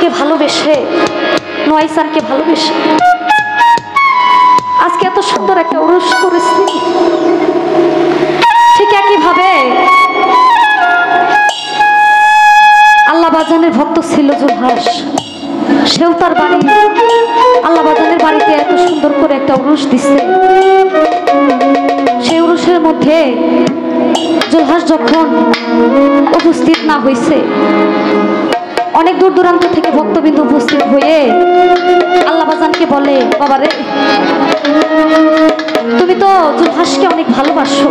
আমাকে ভালোবেসে, নুয়াইসানকে ভালোবেসে আজকে এত সুন্দর একটা উরুস করেছি। ঠিক একইভাবে আল্লাহ বাজানের ভক্ত ছিল জুলহাস, সেও তার বাড়ি আল্লাহ বাজানের বাড়িতে এত সুন্দর করে একটা উরুস দিচ্ছে। সেই উরুসের মধ্যে জুলহাস যখন উপস্থিত না হয়েছে, অনেক দূর দূরান্ত থেকে ভক্তবিন্দু উপস্থিত হয়ে আল্লাহ বাজানকে বলে, বাবারে তুমি তো জুলহাসকে অনেক ভালোবাসো,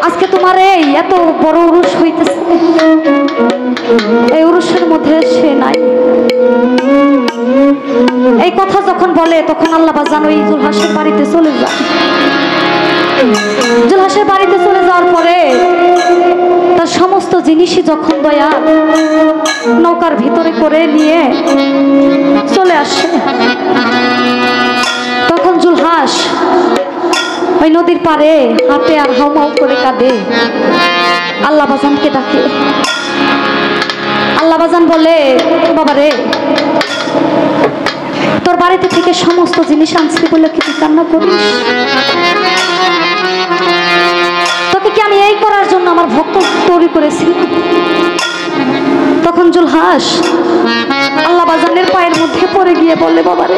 আজকে তোমার এই এত বড় উরুস হইতেছে, এই উরুসের মধ্যে সে নাই। এই কথা যখন বলে তখন আল্লাহ বাজান ওই জুলহাসের বাড়িতে চলে যায়। জুলহাসের বাড়িতে চলে যাওয়ার পরে তার সমস্ত জিনিসই যখন দয়া নৌকার ভিতরে করে নিয়ে চলে আসে, তখন জুলহাস ওই নদীর পাড়ে হাতে আর হাউমাউ করে কাঁদে, আল্লাহ বাজানকে ডাকে। আল্লাহ বাজান বলে, বাবারে তোর বাড়িতে থেকে সমস্ত জিনিস আনছি বলে কি তুই কান্না করিস? তোকে কি আমি এই করার জন্য আমার ভক্ত তৈরি করেছি? তখন জুলহাস আল্লাহ বাজানের পায়ের মধ্যে পড়ে গিয়ে বলে, বাবারে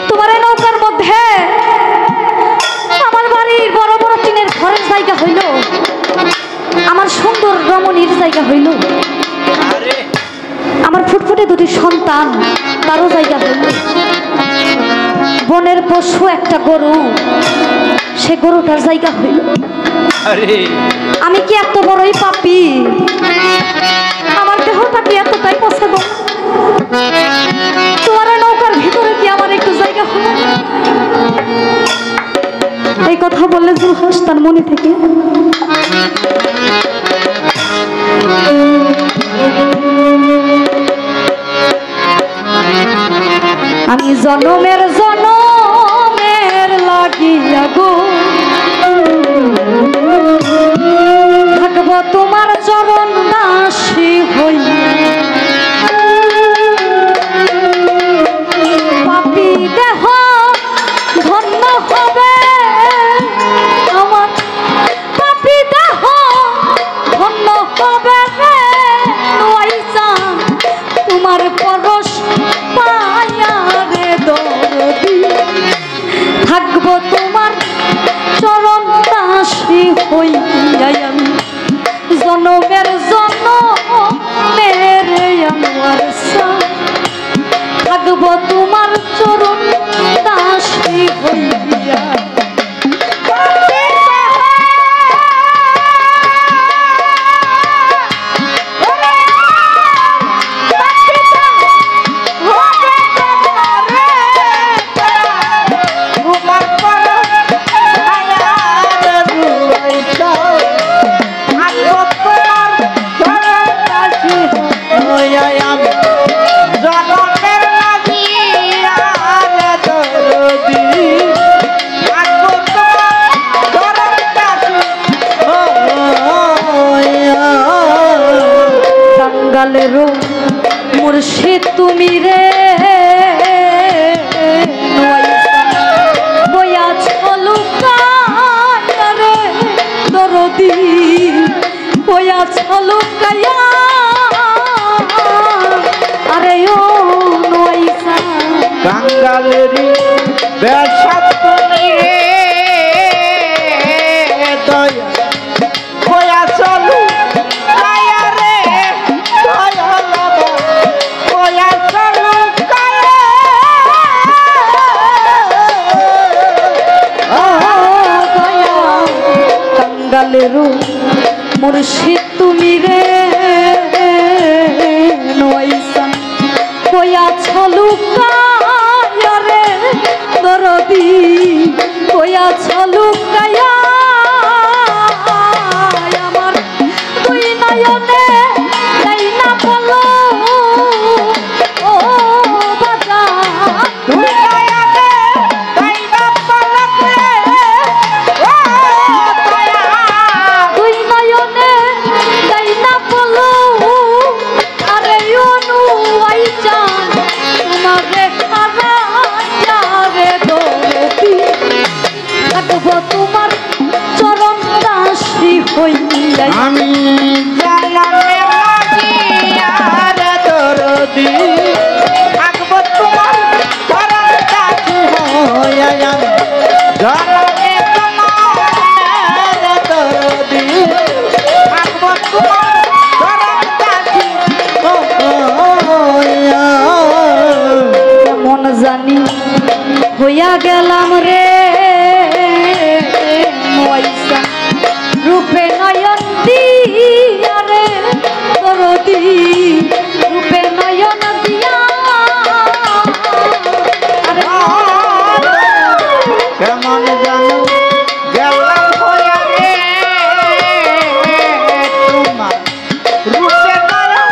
তোমার এই নৌকার মধ্যে আমার বাড়ির বড় বড় টিনের ঘরের জায়গা হইল, আমার সুন্দর রমণীর জায়গা হইল, আমার ফুটফুটে দুটি সন্তান তারও জায়গা হইল, বনের পশু একটা গরু, সে গরুটার জায়গা হইল। আমি কি এত বড়ই পাপী? আমার দেহটা কি এতটাই পছন্দ? তোমার নৌকার ভিতরে কি আমার একটু জায়গা হলো? এই কথা বললে জুলহাস তার মনে থেকে আমি জনমের লাগিয়া গো থাকব তোমার চরণ দাসী হই, পাপী দেহ ধন্য হবে আমার, পাপী দেহ ধন্য হবে নুয়াইসান তোমার পরশ পায়া রে দরদি, থাকব তোমার চরণ দাসী হইয়া আমি জনমের জনমের আমার থাকব তোমার চরণ দাসী হইয়া। কাঙ্গালেরও মুর্শিদ তুমি রে, বইয়া ছলুকায়া রে দরদি, বইয়া ছলুকায়া আরে ও নুয়াইসান কাঙ্গালেরই বেশা তুমি রে দয়া, বইয়া চলু মুর্শিদ তুমি রে নুয়াইসান কইয়া ছলুকায়া রে দরদি, কইয়া ছলুকায়া আমার তুই নয়নে তাই না বলো ও বাজা, তুই নয়নে তাই না বলো ও তুই নয়নে আমি জনমে মজিয়ার দরদি থাকবো তোমার চরণ দাসী হইয়া আমি জনমে তোমার দরদি থাকবো তোমার চরণ দাসী হইয়া কেমন জানি হইয়া গেলাম রে ময়সা রূপে নয়ন দিয়া রে দরদি রূপে নয়ন দিয়া কেমন জানো গেলাম হইয়া রে তোমার রূপে নয়ন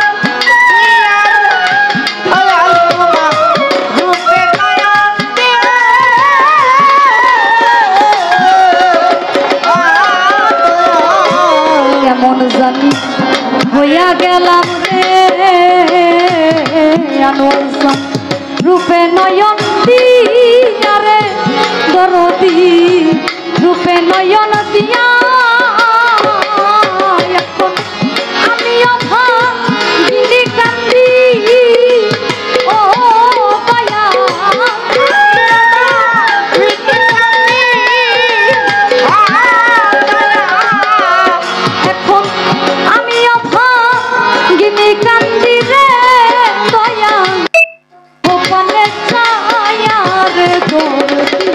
দিয়া দয়াল তোমার রূপে নয়ন দিয়া কেমন জানি হইয়া গেলাম রে আনোয়ার রূপে নয়ন দিয়া রে দরদি রূপে নয়ন দিয়া এখন আমিও ভাঙিনি কান্দি ও মায়া এখন আমিও ভাঙিনি কান্দি রে দয়া গোপনে ছায়া রে দরদি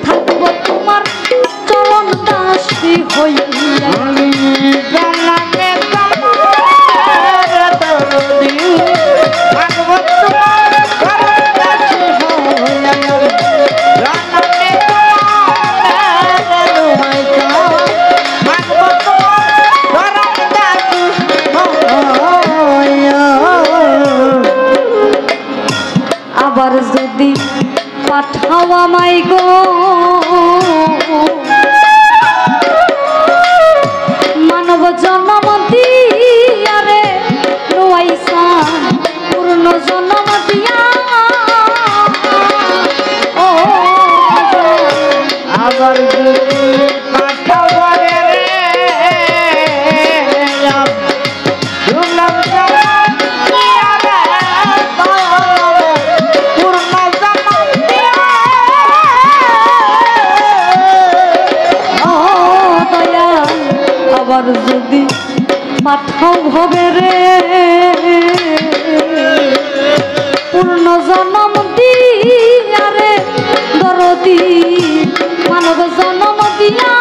থাকবো তোমার চরণ দাসী হইয়া আমি জনমে তোমার দরদি থাকবো তোমার চরণ দাসী হইয়া আমি জনমে তোমার দোহাইতা থাকবো তোমার চরণ দাসী হইয়া আবার যদি পাঠাও আমায় গো মানব জন্ম দিয়া রে নোয়াইসা পূর্ণ জন্ম দিয়া ও আবার যদি পাঠাবো রে দুর্লভ জনম দিয়া রে পূর্ণ জনম দিয়া ও দয়া আবার যদি পাঠাও হবে রে পূর্ণ জন্ম দিয়া রে দরদি মানব জন্ম দিয়া